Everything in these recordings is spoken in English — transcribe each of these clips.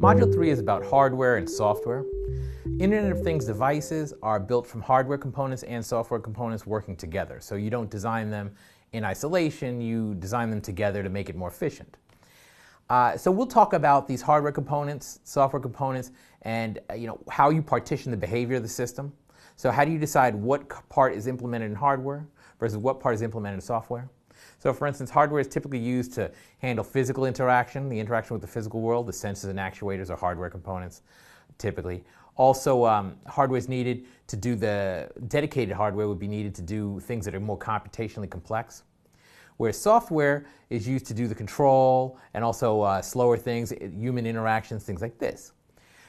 Module 3 is about hardware and software. Internet of Things devices are built from hardware components and software components working together. So you don't design them in isolation, you design them together to make it more efficient. So we'll talk about these hardware components, software components, and how you partition the behavior of the system. So how do you decide what part is implemented in hardware versus what part is implemented in software? So for instance, hardware is typically used to handle physical interaction, the interaction with the physical world. The sensors and actuators are hardware components, typically. Also, hardware is needed to do dedicated hardware would be needed to do things that are more computationally complex. Whereas software is used to do the control and also slower things, human interactions, things like this.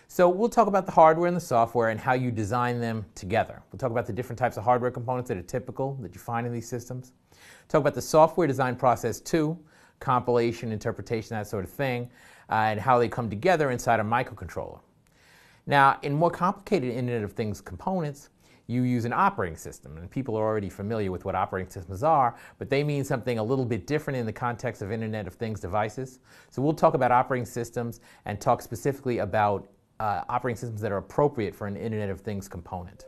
So we'll talk about the hardware and the software and how you design them together. We'll talk about the different types of hardware components that are typical that you find in these systems. Talk about the software design process too, compilation, interpretation, that sort of thing, and how they come together inside a microcontroller. Now, in more complicated Internet of Things components, you use an operating system, and people are already familiar with what operating systems are, but they mean something a little bit different in the context of Internet of Things devices. So we'll talk about operating systems and talk specifically about operating systems that are appropriate for an Internet of Things component.